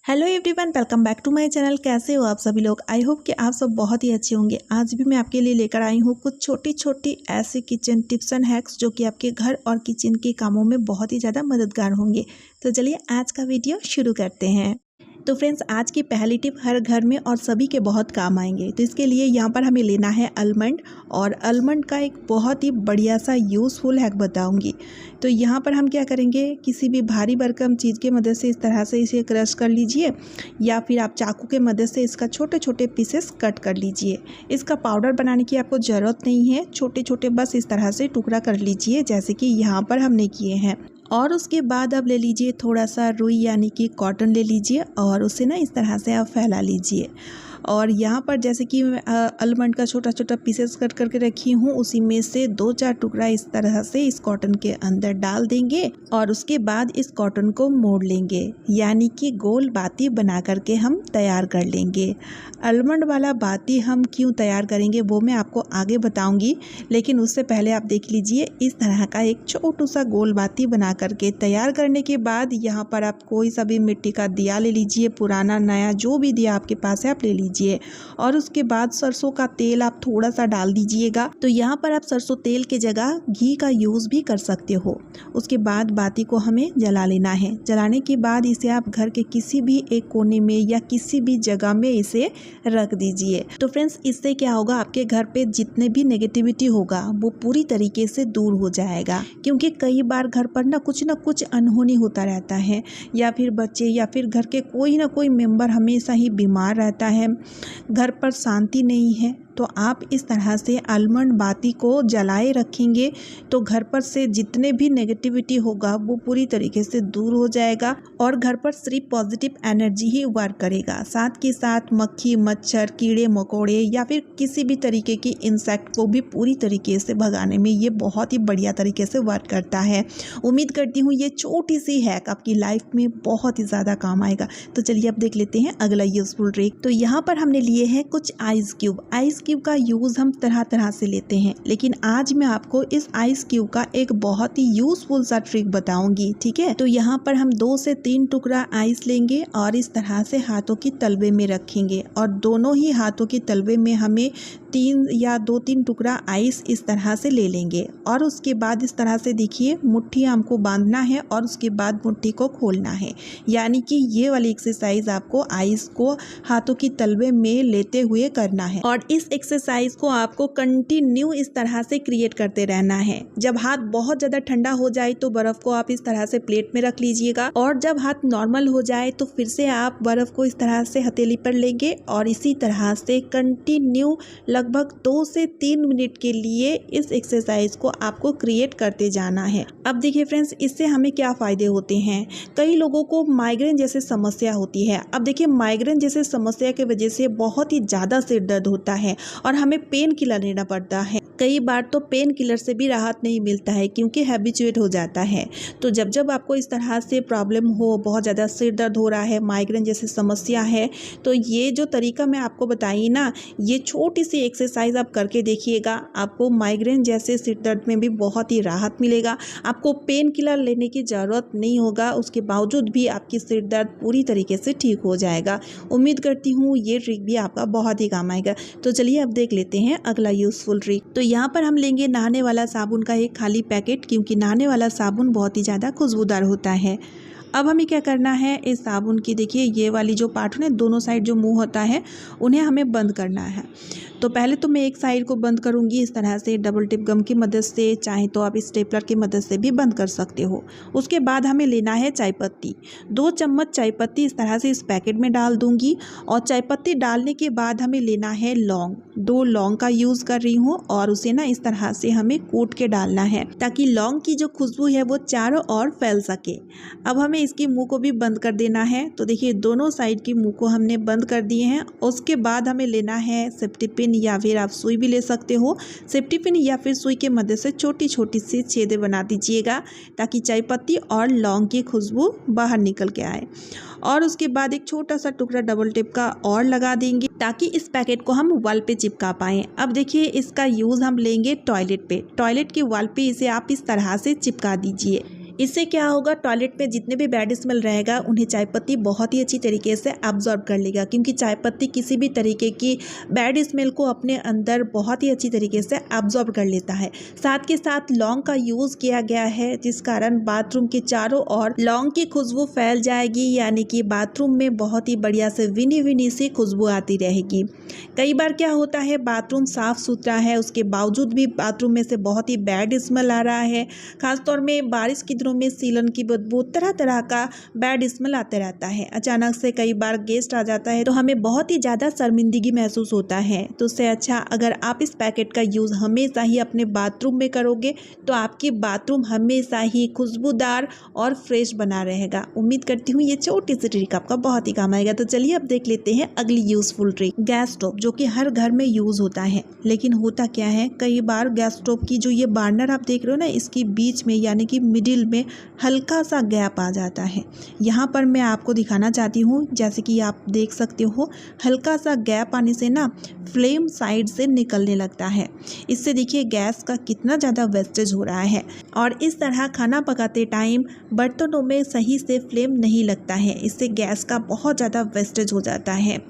Hello everyone, welcome back to my channel. कैसे हो आप सभी लोग? आई होप कि आप सब बहुत ही अच्छे होंगे। आज भी मैं आपके लिए लेकर आई हूँ कुछ छोटी छोटी ऐसे किचन टिप्स एंड हैक्स जो कि आपके घर और किचन के कामों में बहुत ही ज़्यादा मददगार होंगे। तो चलिए आज का वीडियो शुरू करते हैं। तो फ्रेंड्स, आज की पहली टिप हर घर में और सभी के बहुत काम आएंगे। तो इसके लिए यहाँ पर हमें लेना है आलमंड, और आलमंड का एक बहुत ही बढ़िया सा यूज़फुल हैक बताऊंगी। तो यहाँ पर हम क्या करेंगे, किसी भी भारी भरकम चीज़ की मदद से इस तरह से इसे क्रश कर लीजिए, या फिर आप चाकू के मदद से इसका छोटे छोटे पीसेस कट कर लीजिए। इसका पाउडर बनाने की आपको ज़रूरत नहीं है, छोटे छोटे बस इस तरह से टुकड़ा कर लीजिए जैसे कि यहाँ पर हमने किए हैं। और उसके बाद अब ले लीजिए थोड़ा सा रुई यानी कि कॉटन ले लीजिए, और उसे ना इस तरह से आप फैला लीजिए। और यहाँ पर जैसे कि आलमंड का छोटा छोटा पीसेस कट करके रखी हूँ, उसी में से 2-4 टुकड़ा इस तरह से इस कॉटन के अंदर डाल देंगे, और उसके बाद इस कॉटन को मोड़ लेंगे, यानी कि गोल बाती बना करके हम तैयार कर लेंगे। आलमंड वाला बाती हम क्यों तैयार करेंगे वो मैं आपको आगे बताऊंगी, लेकिन उससे पहले आप देख लीजिए इस तरह का एक छोटू सा गोल बाती बना करके तैयार करने के बाद यहाँ पर आप कोई सा भी मिट्टी का दिया ले लीजिए, पुराना नया जो भी दिया आपके पास है आप ले लीजिए। और उसके बाद सरसों का तेल आप थोड़ा सा डाल दीजिएगा। तो यहाँ पर आप सरसों तेल की जगह घी का यूज़ भी कर सकते हो। उसके बाद बाती को हमें जला लेना है। जलाने के बाद इसे आप घर के किसी भी एक कोने में या किसी भी जगह में इसे रख दीजिए। तो फ्रेंड्स, इससे क्या होगा, आपके घर पे जितने भी नेगेटिविटी होगा वो पूरी तरीके से दूर हो जाएगा। क्योंकि कई बार घर पर ना कुछ अनहोनी होता रहता है, या फिर बच्चे या फिर घर के कोई ना कोई मेंबर हमेशा ही बीमार रहता है, घर पर शांति नहीं है। तो आप इस तरह से आलमंड बाती को जलाए रखेंगे तो घर पर से जितने भी नेगेटिविटी होगा वो पूरी तरीके से दूर हो जाएगा, और घर पर सिर्फ पॉजिटिव एनर्जी ही वर्क करेगा। साथ के साथ मक्खी मच्छर कीड़े मकोड़े या फिर किसी भी तरीके की इंसेक्ट को भी पूरी तरीके से भगाने में ये बहुत ही बढ़िया तरीके से वर्क करता है। उम्मीद करती हूँ ये छोटी सी हैक आपकी लाइफ में बहुत ही ज़्यादा काम आएगा। तो चलिए अब देख लेते हैं अगला यूजफुल ट्रिक। तो यहाँ पर हमने लिए हैं कुछ आइस क्यूब। आइस क्यूब का यूज़ हम तरह तरह से लेते हैं, लेकिन आज मैं आपको इस आइस क्यूब का एक बहुत ही यूजफुल सा ट्रिक बताऊंगी। ठीक है, तो यहाँ पर हम 2 से 3 टुकड़ा आइस लेंगे और इस तरह से हाथों की तलवे में रखेंगे, और दोनों ही हाथों की तलवे में हमें 3 या 2-3 टुकड़ा आइस इस तरह से ले लेंगे। और उसके बाद इस तरह से देखिए मुट्ठी हमको बांधना है और उसके बाद मुट्ठी को खोलना है, यानी कि ये वाली एक्सरसाइज आपको आइस को हाथों की तलवे में लेते हुए करना है। और इस एक्सरसाइज को आपको कंटिन्यू इस तरह से क्रिएट करते रहना है। जब हाथ बहुत ज़्यादा ठंडा हो जाए तो बर्फ़ को आप इस तरह से प्लेट में रख लीजिएगा, और जब हाथ नॉर्मल हो जाए तो फिर से आप बर्फ़ को इस तरह से हथेली पर लेंगे, और इसी तरह से कंटिन्यू लगभग 2 से 3 मिनट के लिए इस एक्सरसाइज को आपको क्रिएट करते जाना है। अब देखिए फ्रेंड्स, इससे हमें क्या फ़ायदे होते हैं। कई लोगों को माइग्रेन जैसे समस्या होती है। अब देखिए माइग्रेन जैसे समस्या की वजह से बहुत ही ज़्यादा सिर दर्द होता है और हमें पेन किलर लेना पड़ता है। कई बार तो पेन किलर से भी राहत नहीं मिलता है क्योंकि हैबिचुएट हो जाता है। तो जब आपको इस तरह से प्रॉब्लम हो, बहुत ज़्यादा सिर दर्द हो रहा है, माइग्रेन जैसी समस्या है, तो ये जो तरीका मैं आपको बताई ना, ये छोटी सी एक्सरसाइज आप करके देखिएगा। आपको माइग्रेन जैसे सिर दर्द में भी बहुत ही राहत मिलेगा। आपको पेन किलर लेने की ज़रूरत नहीं होगा, उसके बावजूद भी आपकी सिर दर्द पूरी तरीके से ठीक हो जाएगा। उम्मीद करती हूँ ये ट्रिक भी आपका बहुत ही काम आएगा। तो चलिए अब देख लेते हैं अगला यूजफुल ट्रिक। तो यहाँ पर हम लेंगे नहाने वाला साबुन का एक खाली पैकेट, क्योंकि नहाने वाला साबुन बहुत ही ज़्यादा खुशबूदार होता है। अब हमें क्या करना है, इस साबुन की देखिए ये वाली जो पार्ट है, दोनों साइड जो मुंह होता है उन्हें हमें बंद करना है। तो पहले तो मैं एक साइड को बंद करूंगी इस तरह से डबल टिप गम की मदद से, चाहे तो आप स्टेपलर की मदद से भी बंद कर सकते हो। उसके बाद हमें लेना है चाय पत्ती। 2 चम्मच चाय पत्ती इस तरह से इस पैकेट में डाल दूंगी, और चाय पत्ती डालने के बाद हमें लेना है लौंग। 2 लौंग का यूज़ कर रही हूँ, और उसे ना इस तरह से हमें कूट के डालना है ताकि लौंग की जो खुशबू है वो चारों ओर फैल सके। अब हमें इसकी मुंह को भी बंद कर देना है। तो देखिए दोनों साइड की मुंह को हमने बंद कर दिए हैं। उसके बाद हमें लेना है सेफ्टी पिन, या फिर आप सुई भी ले सकते हो। सेफ्टी पिन या फिर सुई के मदद से छोटी छोटी सी छेदें बना दीजिएगा ताकि चाय पत्ती और लौंग की खुशबू बाहर निकल के आए। और उसके बाद एक छोटा सा टुकड़ा डबल टिप का और लगा देंगे ताकि इस पैकेट को हम वॉल पे चिपका पाएँ। अब देखिए इसका यूज़ हम लेंगे टॉयलेट पे। टॉयलेट की वॉल पे इसे आप इस तरह से चिपका दीजिए। इससे क्या होगा, टॉयलेट में जितने भी बैड स्मेल रहेगा उन्हें चाय पत्ती बहुत ही अच्छी तरीके से एब्जॉर्ब कर लेगा, क्योंकि चाय पत्ती किसी भी तरीके की बैड स्मेल को अपने अंदर बहुत ही अच्छी तरीके से एब्जॉर्ब कर लेता है। साथ के साथ लौंग का यूज़ किया गया है, जिस कारण बाथरूम के चारों ओर लौंग की खुशबू फैल जाएगी, यानी कि बाथरूम में बहुत ही बढ़िया से विनी विनी सी खुशबू आती रहेगी। कई बार क्या होता है, बाथरूम साफ़ सुथरा है, उसके बावजूद भी बाथरूम में से बहुत ही बैड स्मेल आ रहा है। खासतौर में बारिश के दिनों में सीलन की बदबू, तरह तरह का बैड स्मेल आते रहता है। अचानक से कई बार गेस्ट आ जाता है तो हमें बहुत ही ज़्यादा शर्मिंदगी महसूस होता है। तो उससे अच्छा अगर आप इस पैकेट का यूज़ हमेशा ही अपने बाथरूम में करोगे तो आपकी बाथरूम हमेशा ही खुशबूदार और फ्रेश बना रहेगा। उम्मीद करती हूँ ये छोटी सी ट्रिक आपका बहुत ही काम आएगा। तो चलिए अब देख लेते हैं अगली यूज़फुल ट्रिक। गैस स्टोव जो कि हर घर में यूज़ होता है, लेकिन होता क्या है, कई बार गैस स्टोव की जो ये बर्नर आप देख रहे हो ना, इसकी बीच में यानी कि मिडिल में हल्का सा गैप आ जाता है। यहाँ पर मैं आपको दिखाना चाहती हूँ, जैसे कि आप देख सकते हो हल्का सा गैप आने से ना फ्लेम साइड से निकलने लगता है। इससे देखिए गैस का कितना ज़्यादा वेस्टेज हो रहा है, और इस तरह खाना पकाते टाइम बर्तनों में सही से फ्लेम नहीं लगता है। इससे गैस का बहुत ज़्यादा वेस्टेज हो जाता है।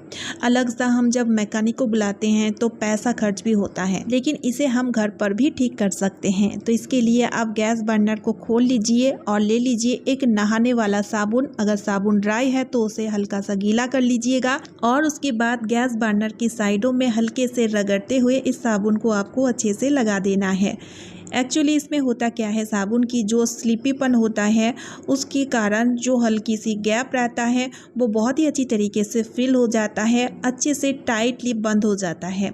अलग सा हम जब मैकेनिक को बुलाते हैं तो पैसा खर्च भी होता है, लेकिन इसे हम घर पर भी ठीक कर सकते हैं। तो इसके लिए आप गैस बर्नर को खोल लीजिए और ले लीजिए एक नहाने वाला साबुन। अगर साबुन ड्राई है तो उसे हल्का सा गीला कर लीजिएगा, और उसके बाद गैस बर्नर की साइडों में हल्के से रगड़ते हुए इस साबुन को आपको अच्छे से लगा देना है। एक्चुअली इसमें होता क्या है, साबुन की जो स्लिपीपन होता है उसके कारण जो हल्की सी गैप रहता है वो बहुत ही अच्छी तरीके से फिल हो जाता है, अच्छे से टाइटली बंद हो जाता है।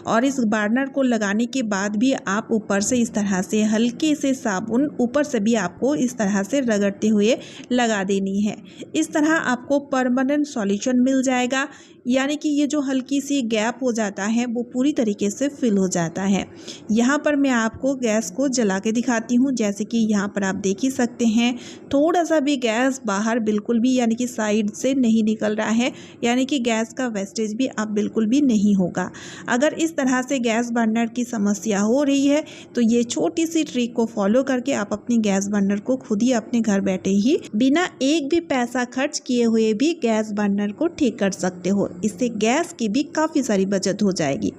और इस बर्नर को लगाने के बाद भी आप ऊपर से इस तरह से हल्के से साबुन ऊपर से भी आपको इस तरह से रगड़ते हुए लगा देनी है। इस तरह आपको परमानेंट सॉल्यूशन मिल जाएगा, यानी कि ये जो हल्की सी गैप हो जाता है वो पूरी तरीके से फिल हो जाता है। यहाँ पर मैं आपको गैस को जला के दिखाती हूँ, जैसे कि यहाँ पर आप देख ही सकते हैं थोड़ा सा भी गैस बाहर बिल्कुल भी यानी कि साइड से नहीं निकल रहा है, यानी कि गैस का वेस्टेज भी अब बिल्कुल भी नहीं होगा। अगर इस तरह से गैस बर्नर की समस्या हो रही है तो ये छोटी सी ट्रिक को फॉलो करके आप अपनी गैस बर्नर को खुद ही अपने घर बैठे ही बिना एक भी पैसा खर्च किए हुए भी गैस बर्नर को ठीक कर सकते हो। इससे गैस की भी काफ़ी सारी बचत हो जाएगी।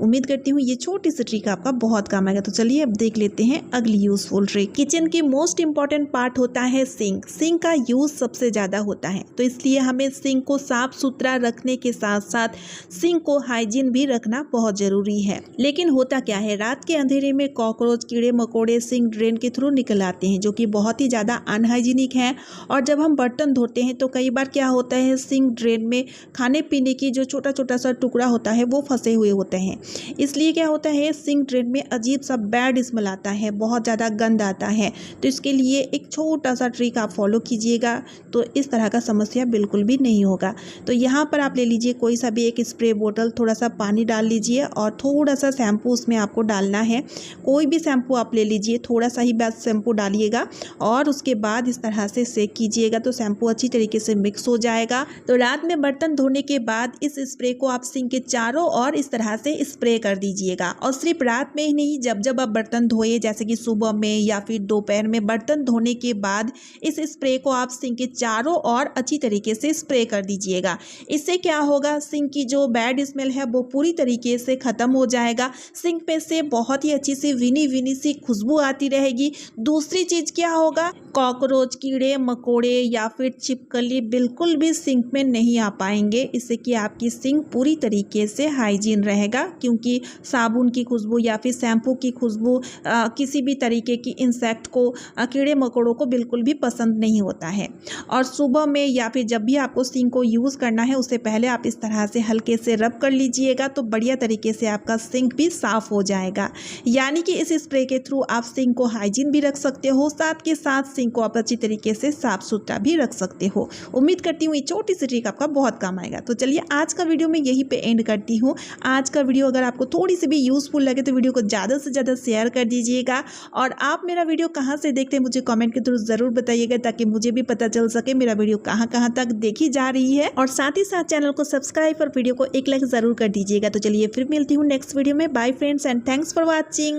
उम्मीद करती हूँ ये छोटी सी ट्रिक आपका बहुत काम आएगा। तो चलिए अब देख लेते हैं अगली यूज़फुल ट्रिक। किचन की मोस्ट इंपॉर्टेंट पार्ट होता है सिंक। सिंक का यूज़ सबसे ज़्यादा होता है, तो इसलिए हमें सिंक को साफ सुथरा रखने के साथ साथ सिंक को हाइजीन भी रखना बहुत ज़रूरी है। लेकिन होता क्या है, रात के अंधेरे में कॉकरोच, कीड़े मकोड़े सिंक ड्रेन के थ्रू निकल आते हैं, जो कि बहुत ही ज़्यादा अनहाइजीनिक है। और जब हम बर्तन धोते हैं तो कई बार क्या होता है, सिंक ड्रेन में खाने पीने की जो छोटा छोटा सा टुकड़ा होता है वो फंसे हुए होते हैं। इसलिए क्या होता है, सिंक ड्रेन में अजीब सा बैड स्मेल आता है, बहुत ज़्यादा गंद आता है। तो इसके लिए एक छोटा सा ट्रिक आप फॉलो कीजिएगा तो इस तरह का समस्या बिल्कुल भी नहीं होगा। तो यहाँ पर आप ले लीजिए कोई सा भी एक स्प्रे बोतल, थोड़ा सा पानी डाल लीजिए और थोड़ा सा शैम्पू उसमें आपको डालना है। कोई भी शैम्पू आप ले लीजिए, थोड़ा सा ही बस शैम्पू डालिएगा और उसके बाद इस तरह से सेक कीजिएगा तो शैम्पू अच्छी तरीके से मिक्स हो जाएगा। तो रात में बर्तन धोने के बाद इस स्प्रे को आप सिंक के चारों ओर इस तरह से स्प्रे कर दीजिएगा। और सिर्फ रात में ही नहीं, जब जब आप बर्तन धोए, जैसे कि सुबह में या फिर दोपहर में, बर्तन धोने के बाद इस स्प्रे को आप सिंक के चारों ओर अच्छी तरीके से स्प्रे कर दीजिएगा। इससे क्या होगा, सिंक की जो बैड स्मेल है वो पूरी तरीके से ख़त्म हो जाएगा। सिंक पे से बहुत ही अच्छी सी विनी विनी सी खुशबू आती रहेगी। दूसरी चीज़ क्या होगा, कॉकरोच, कीड़े मकोड़े या फिर छिपकली बिल्कुल भी सिंक में नहीं आ पाएंगे। इससे कि आपकी सिंक पूरी तरीके से हाइजीन रहेगा, क्योंकि साबुन की खुशबू या फिर शैम्पू की खुशबू किसी भी तरीके की इंसेक्ट को, कीड़े मकोड़ों को बिल्कुल भी पसंद नहीं होता है। और सुबह में या फिर जब भी आपको सिंक को यूज़ करना है उससे पहले आप इस तरह से हल्के से रब कर लीजिएगा तो बढ़िया तरीके से आपका सिंक भी साफ़ हो जाएगा। यानी कि इस स्प्रे के थ्रू आप सिंक को हाइजीन भी रख सकते हो, साथ के साथ सिंक को आप अच्छी तरीके से साफ़ सुथरा भी रख सकते हो। उम्मीद करती हूँ ये छोटी सी ट्रिक आपका बहुत काम आएगा। तो चलिए आज का वीडियो मैं यहीं पे एंड करती हूँ। आज का वीडियो अगर आपको थोड़ी सी भी यूज़फुल लगे तो वीडियो को ज़्यादा से ज़्यादा शेयर कर दीजिएगा। और आप मेरा वीडियो कहाँ से देखते हैं मुझे कमेंट के थ्रू ज़रूर बताइएगा, ताकि मुझे भी पता चल सके मेरा वीडियो कहाँ कहाँ तक देखी जा रही है। और साथ ही साथ चैनल को सब्सक्राइब और वीडियो को एक लाइक ज़रूर कर दीजिएगा। तो चलिए फिर मिलती हूँ नेक्स्ट वीडियो में। Bye friends and thanks for watching.